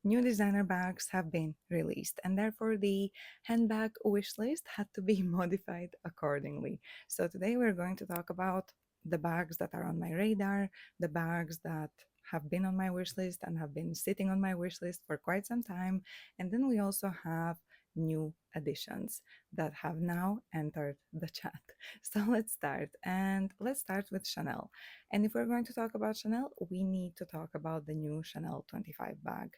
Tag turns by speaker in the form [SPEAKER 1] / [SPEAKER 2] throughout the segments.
[SPEAKER 1] New designer bags have been released, and therefore the handbag wish list had to be modified accordingly. So today we're going to talk about the bags that are on my radar, the bags that have been on my wish list and have been sitting on my wish list for quite some time. And then we also have new additions that have now entered the chat. So let's start. And let's start with Chanel. And if we're going to talk about Chanel, we need to talk about the new Chanel 25 bag.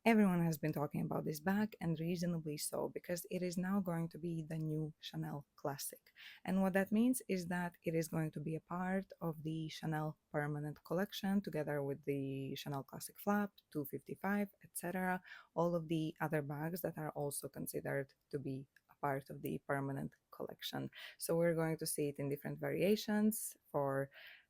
[SPEAKER 1] Everyone has been talking about this bag, and reasonably so, because it is now going to be the new Chanel classic. And what that means is that it is going to be a part of the Chanel permanent collection, together with the Chanel classic flap, 255, etc. All of the other bags that are also considered to be a part of the permanent collection. So we're going to see it in different variations for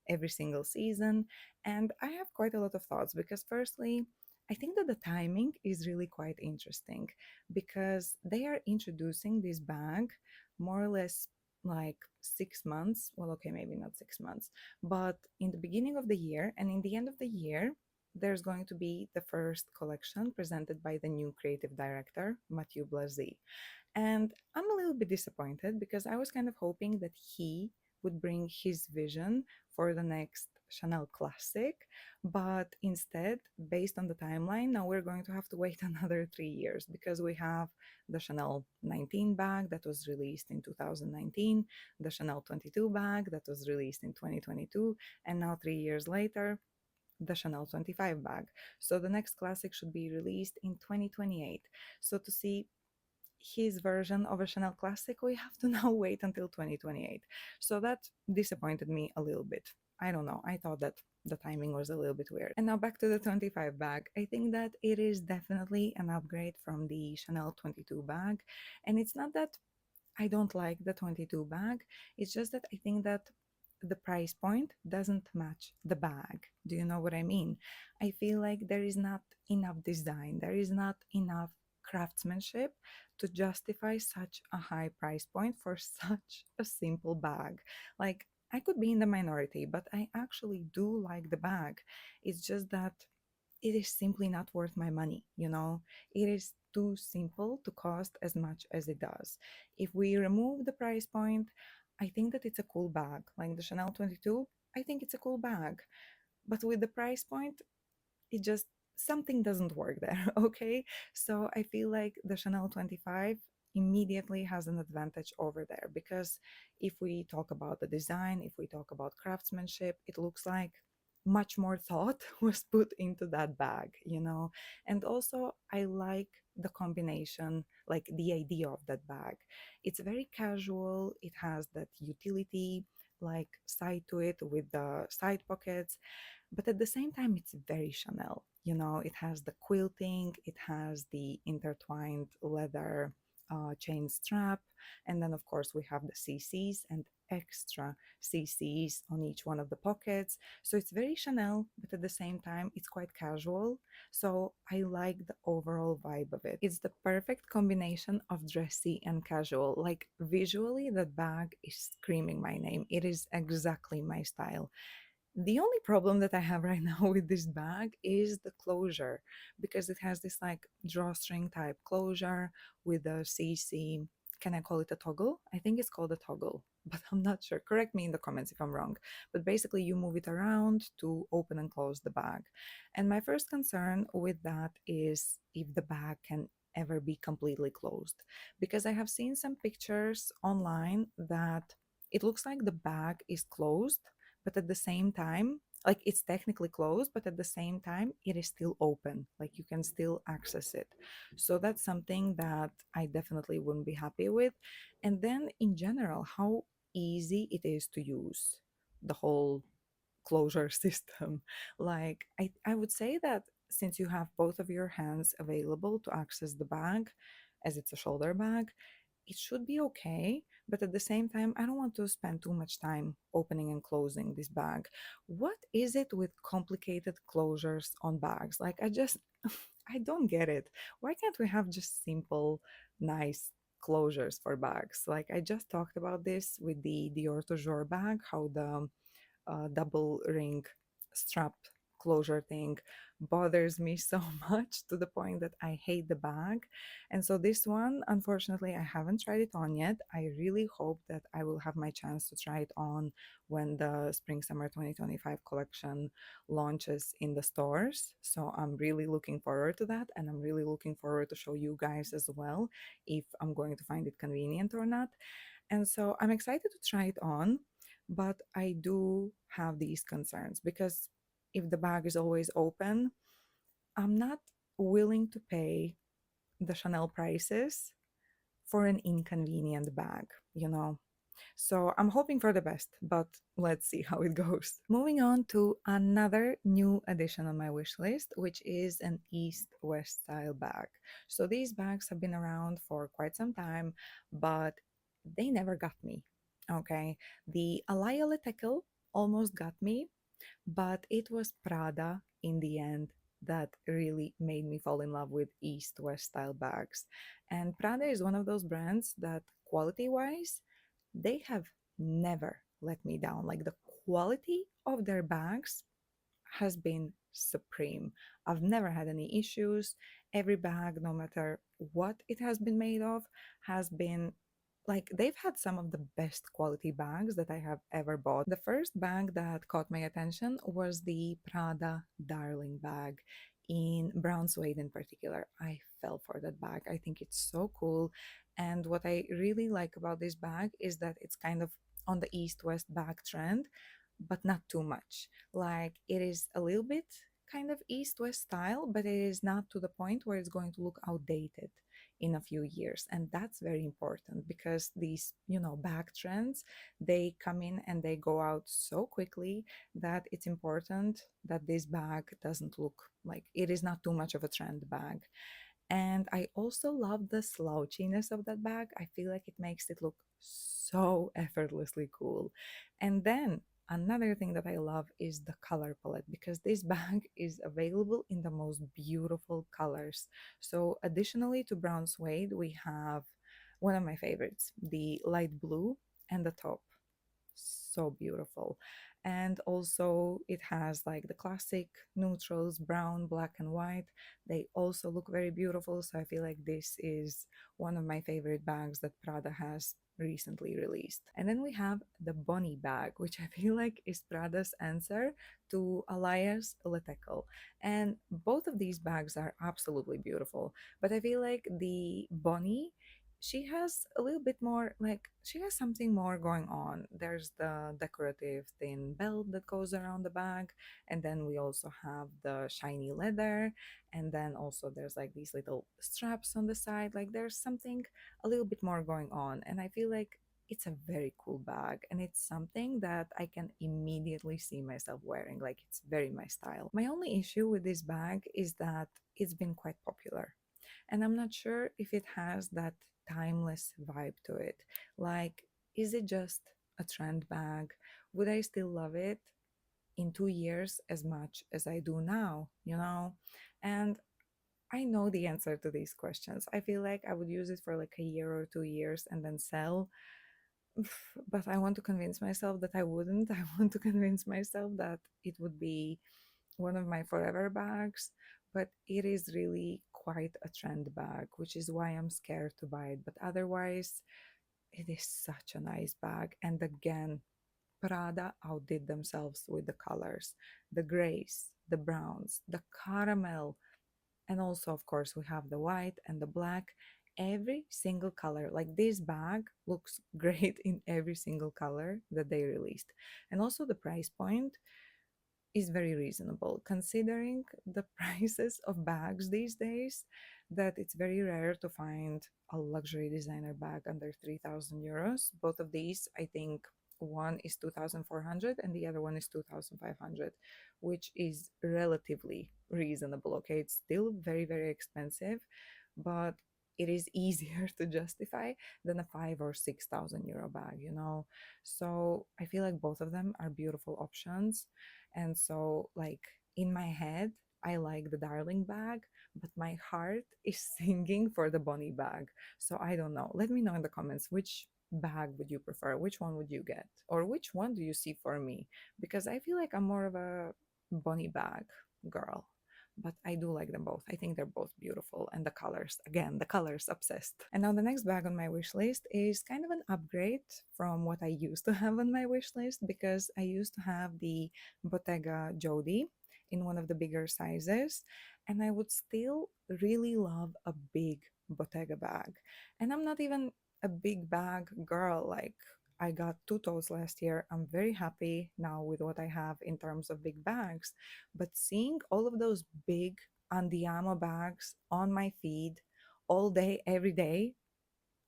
[SPEAKER 1] every single season. And I have quite a lot of thoughts because, firstly, I think that the timing is really quite interesting because they are introducing this bag more or less like 6 months. Well, okay, maybe not 6 months, but in the beginning of the year and in the end of the year, there's going to be the first collection presented by the new creative director, Mathieu Blasi. And I'm a little bit disappointed because I was kind of hoping that he would bring his vision for the next Chanel classic. But instead, based on the timeline, now we're going to have to wait another 3 years because we have the Chanel 19 bag that was released in 2019, the Chanel 22 bag that was released in 2022, and now 3 years later, the Chanel 25 bag. So the next classic should be released in 2028. So to see his version of a Chanel classic, we have to now wait until 2028. So that disappointed me a little bit. I don't know. I thought that the timing was a little bit weird. And now back to the 25 bag. I think that it is definitely an upgrade from the Chanel 22 bag. And it's not that I don't like the 22 bag, it's just that I think that the price point doesn't match the bag. Do you know what I mean? I feel like there is not enough design, there is not enough craftsmanship to justify such a high price point for such a simple bag. Like, I could be in the minority, but I actually do like the bag. It's just that it is simply not worth my money, you know? It is too simple to cost as much as it does. If we remove the price point, I think that it's a cool bag. Like the Chanel 22, I think it's a cool bag. But with the price point, it just something doesn't work there, okay? So I feel like the Chanel 25 immediately has an advantage over there because if we talk about the design, if we talk about craftsmanship, it looks like much more thought was put into that bag, you know? And also, I like the combination, like the idea of that bag. It's very casual, it has that utility like side to it with the side pockets, but at the same time it's very Chanel. You know, it has the quilting, it has the intertwined leather chain strap, and then of course we have the cc's and extra cc's on each one of the pockets. So it's very Chanel, but at the same time it's quite casual. So I like the overall vibe of it. It's the perfect combination of dressy and casual. Like visually that bag is screaming my name. It is exactly my style. The only problem that I have right now with this bag is the closure because it has this like drawstring type closure with a CC. Can I call it a toggle? I think it's called a toggle, but I'm not sure. Correct me in the comments if I'm wrong. But basically, you move it around to open and close the bag. And my first concern with that is if the bag can ever be completely closed. Because I have seen some pictures online that it looks like the bag is closed, but at the same time, like it's technically closed, but at the same time it is still open, like you can still access it. So that's something that I definitely wouldn't be happy with. And then in general, how easy it is to use the whole closure system. Like I would say that since you have both of your hands available to access the bag, as it's a shoulder bag, it should be okay. But at the same time, I don't want to spend too much time opening and closing this bag. What is it with complicated closures on bags? Like, I just, I don't get it. Why can't we have just simple, nice closures for bags? Like, I just talked about this with the Dior Toujours bag, how the double ring strap closure thing bothers me so much to the point that I hate the bag. And so this one, unfortunately, I haven't tried it on yet. I really hope that I will have my chance to try it on when the Spring Summer 2025 collection launches in the stores. So I'm really looking forward to that, and I'm really looking forward to show you guys as well if I'm going to find it convenient or not. And so I'm excited to try it on, but I do have these concerns because if the bag is always open, I'm not willing to pay the Chanel prices for an inconvenient bag, you know? So I'm hoping for the best, but let's see how it goes. Moving on to another new addition on my wish list, which is an East-West style bag. So these bags have been around for quite some time, but they never got me. Okay, the Alaya Letekel almost got me, but it was Prada in the end that really made me fall in love with East West style bags. And Prada is one of those brands that, quality wise, they have never let me down. Like the quality of their bags has been supreme. I've never had any issues. Every bag, no matter what it has been made of, has been like they've had some of the best quality bags that I have ever bought. The first bag that caught my attention was the Prada Darling bag in brown suede in particular. I fell for that bag. I think it's so cool. And what I really like about this bag is that it's kind of on the east west bag trend, but not too much. Like it is a little bit kind of east west style, but it is not to the point where it's going to look outdated in a few years. And that's very important because these, bag trends, they come in and they go out so quickly that it's important that this bag doesn't look like it is not too much of a trend bag. And I also love the slouchiness of that bag. I feel like it makes it look so effortlessly cool. And then another thing that I love is the color palette because this bag is available in the most beautiful colors. So, additionally to brown suede, we have one of my favorites, the light blue and the taupe, so beautiful. And also it has like the classic neutrals, brown, black and white. They also look very beautiful, so I feel like this is one of my favorite bags that Prada has recently released. And then we have the Bonnie bag, which I feel like is Prada's answer to Alaya's Letekel. And both of these bags are absolutely beautiful, but I feel like the Bonnie, she has a little bit more, like she has something more going on. There's the decorative thin belt that goes around the bag, and then we also have the shiny leather, and then also there's like these little straps on the side. Like there's something a little bit more going on, and I feel like it's a very cool bag and it's something that I can immediately see myself wearing. Like it's very my style. My only issue with this bag is that it's been quite popular, and I'm not sure if it has that timeless vibe to it. Like, is it just a trend bag? Would I still love it in 2 years as much as I do now? And I know the answer to these questions. I feel like I would use it for like a year or 2 years and then sell. But I want to convince myself that I wouldn't. I want to convince myself that it would be one of my forever bags, but it is really quite a trend bag, which is why I'm scared to buy it. But otherwise, it is such a nice bag. And again, Prada outdid themselves with the colors, the grays, the browns, the caramel, and also, of course, we have the white and the black. Every single color, like this bag, looks great in every single color that they released. And also, the price point is very reasonable considering the prices of bags these days, that it's very rare to find a luxury designer bag under 3,000 euros. Both of these, I think, one is 2,400 and the other one is 2,500, which is relatively reasonable. Okay, it's still very, very expensive, but it is easier to justify than a 5 or 6,000 euro bag. So I feel like both of them are beautiful options. And so, like, in my head, I like the Darling bag, but my heart is singing for the Bonnie bag. So I don't know. Let me know in the comments, which bag would you prefer? Which one would you get? Or which one do you see for me? Because I feel like I'm more of a bunny bag girl, but I do like them both. I think they're both beautiful, and the colors, again, the colors obsessed. And now the next bag on my wish list is kind of an upgrade from what I used to have on my wish list, because I used to have the Bottega Jody in one of the bigger sizes, and I would still really love a big Bottega bag. And I'm not even a big bag girl. Like, I got two toes last year. I'm very happy now with what I have in terms of big bags. But seeing all of those big Andiamo bags on my feed all day, every day,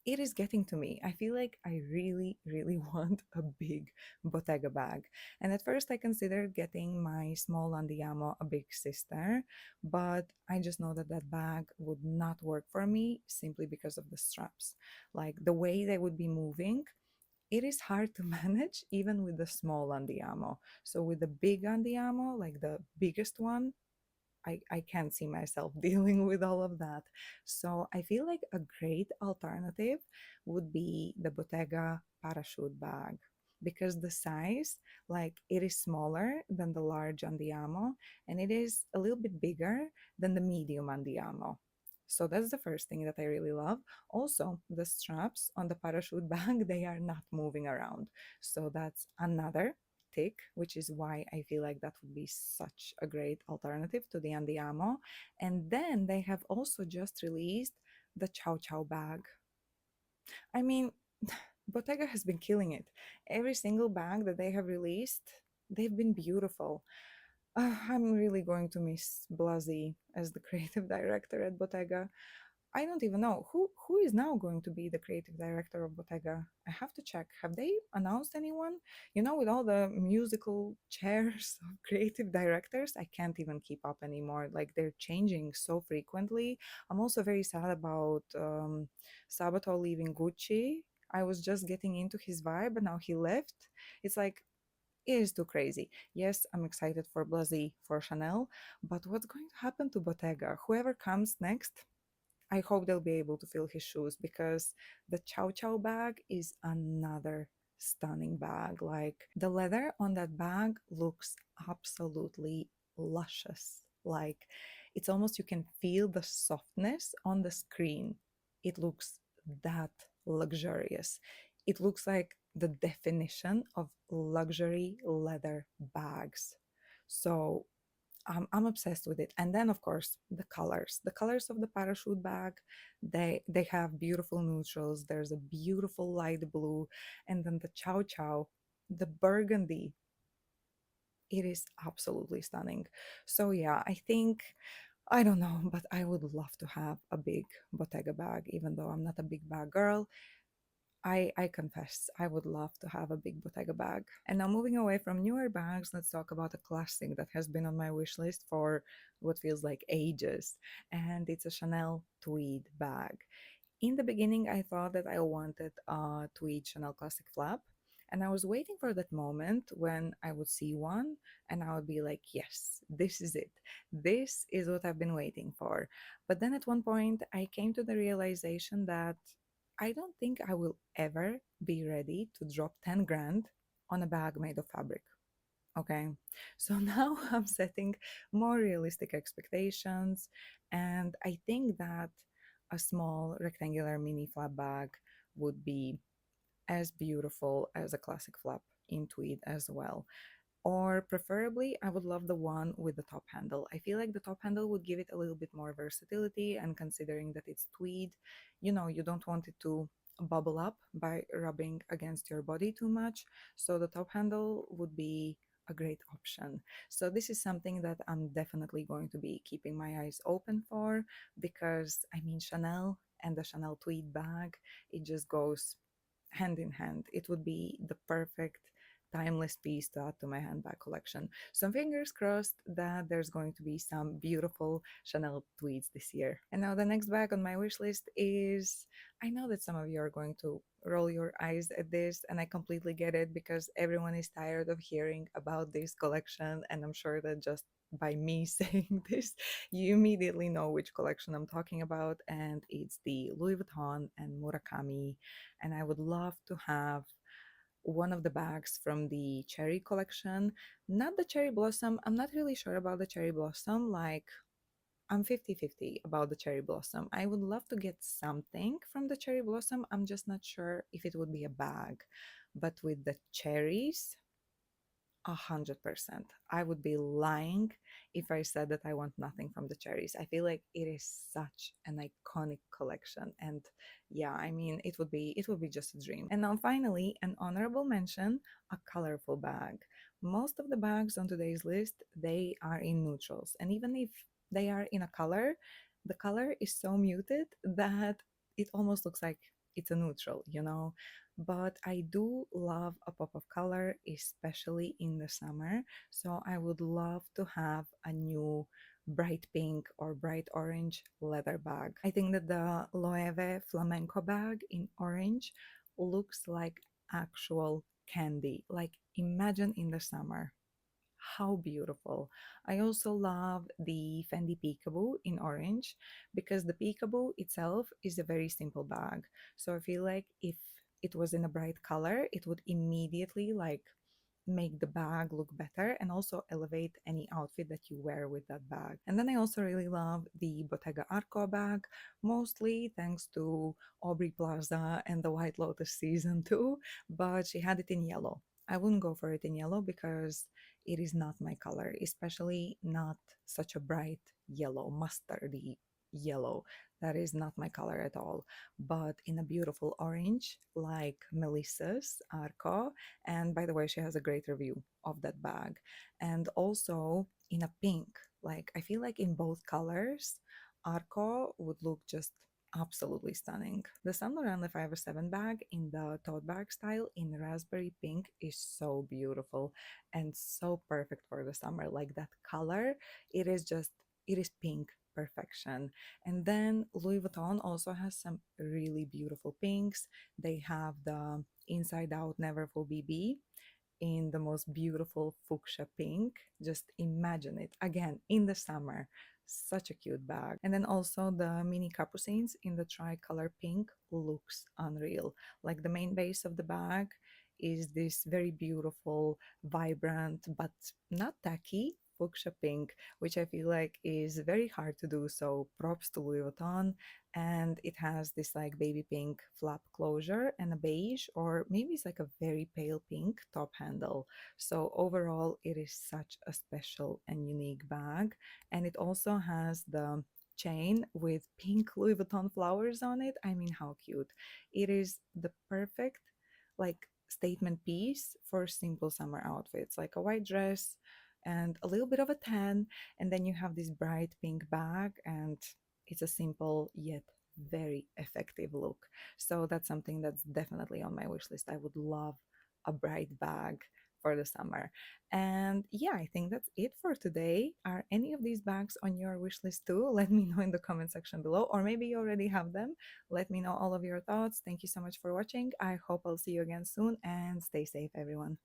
[SPEAKER 1] it is getting to me. I feel like I really, really want a big Bottega bag. And at first, I considered getting my small Andiamo a big sister, but I just know that that bag would not work for me simply because of the straps. Like the way they would be moving, it is hard to manage even with the small Andiamo. So with the big Andiamo, like the biggest one, I can't see myself dealing with all of that. So I feel like a great alternative would be the Bottega parachute bag, because the size, like it is smaller than the large Andiamo, and it is a little bit bigger than the medium Andiamo. So that's the first thing that I really love. Also, the straps on the parachute bag, they are not moving around. So that's another tick, which is why I feel like that would be such a great alternative to the Andiamo. And then they have also just released the Chow Chow bag. I mean, Bottega has been killing it. Every single bag that they have released, they've been beautiful. I'm really going to miss Blasi as the creative director at Bottega. I don't even know who is now going to be the creative director of Bottega. I have to check. Have they announced anyone? You know, with all the musical chairs of creative directors, I can't even keep up anymore. Like they're changing so frequently. I'm also very sad about Sabato leaving Gucci. I was just getting into his vibe, and now he left. It's like it is too crazy. Yes, I'm excited for Blasi, for Chanel, but what's going to happen to Bottega? Whoever comes next, I hope they'll be able to fill his shoes, because the Chow Chow bag is another stunning bag. Like the leather on that bag looks absolutely luscious. Like it's almost you can feel the softness on the screen. It looks that luxurious. It looks like the definition of luxury leather bags. So I'm obsessed with it. And then of course the colors of the parachute bag, they have beautiful neutrals. There's a beautiful light blue, and then the chow chow, the burgundy. It is absolutely stunning. So yeah, I think, I don't know, but I would love to have a big Bottega bag, even though I'm not a big bag girl. I confess, I would love to have a big Bottega bag. And now, moving away from newer bags, let's talk about a classic that has been on my wish list for what feels like ages. And it's a Chanel tweed bag. In the beginning, I thought that I wanted a tweed Chanel Classic flap. And I was waiting for that moment when I would see one and I would be like, yes, this is it. This is what I've been waiting for. But then at one point, I came to the realization that I don't think I will ever be ready to drop 10 grand on a bag made of fabric. Okay. So now I'm setting more realistic expectations. And I think that a small rectangular mini flap bag would be as beautiful as a classic flap in tweed as well. Or preferably, I would love the one with the top handle. I feel like the top handle would give it a little bit more versatility, and considering that it's tweed, you know, you don't want it to bubble up by rubbing against your body too much. So the top handle would be a great option. So this is something that I'm definitely going to be keeping my eyes open for, because I mean, Chanel and the Chanel tweed bag, it just goes hand in hand. It would be the perfect timeless piece to add to my handbag collection. So fingers crossed that there's going to be some beautiful Chanel tweeds this year. And now the next bag on my wish list is, I know that some of you are going to roll your eyes at this, and I completely get it, because everyone is tired of hearing about this collection, and I'm sure that just by me saying this, you immediately know which collection I'm talking about, and it's the Louis Vuitton and Murakami. And I would love to have one of the bags from the cherry collection. Not the cherry blossom. I'm not really sure about the cherry blossom. Like, I'm 50-50 about the cherry blossom. I would love to get something from the cherry blossom. I'm just not sure if it would be a bag. But with the cherries, 100%. I would be lying if I said that I want nothing from the cherries. I feel like it is such an iconic collection, and yeah, I mean, it would be just a dream. And now finally, an honorable mention, a colorful bag. Most of the bags on today's list, they are in neutrals, and even if they are in a color, the color is so muted that it almost looks like it's a neutral, you know? But I do love a pop of color, especially in the summer. So I would love to have a new bright pink or bright orange leather bag. I think that the Loewe flamenco bag in orange looks like actual candy. Like, imagine in the summer. How beautiful. I also love the Fendi Peekaboo in orange because the Peekaboo itself is a very simple bag. So I feel like if it was in a bright color, it would immediately like make the bag look better and also elevate any outfit that you wear with that bag. And then I also really love the Bottega Arco bag, mostly thanks to Aubrey Plaza and the White Lotus season too, but she had it in yellow. I wouldn't go for it in yellow because it is not my color, especially not such a bright yellow, mustardy yellow. That is not my color at all. But in a beautiful orange, like Melissa's Arco, and by the way, she has a great review of that bag. And also in a pink. Like, I feel like in both colors, Arco would look just absolutely stunning. The Saint Laurent Le 507 bag in the tote bag style in raspberry pink is so beautiful and so perfect for the summer. Like, that color, it is just, it is pink perfection. And then Louis Vuitton also has some really beautiful pinks. They have the Inside Out Neverfull BB in the most beautiful fuchsia pink. Just imagine it again in the summer. Such a cute bag. And then also the mini capucines in the tricolor pink looks unreal. Like, the main base of the bag is this very beautiful, vibrant, but not tacky fuchsia pink, which I feel like is very hard to do. So props to Louis Vuitton. And it has this like baby pink flap closure and a beige, or maybe it's like a very pale pink top handle. So overall, it is such a special and unique bag. And it also has the chain with pink Louis Vuitton flowers on it. I mean, how cute. It is the perfect like statement piece for simple summer outfits, like a white dress and a little bit of a tan, and then you have this bright pink bag, and it's a simple yet very effective look. So that's something that's definitely on my wish list. I would love a bright bag for the summer. And yeah, I think that's it for today. Are any of these bags on your wish list too? Let me know in the comment section below, or maybe you already have them. Let me know all of your thoughts. Thank you so much for watching. I hope I'll see you again soon, and stay safe, everyone.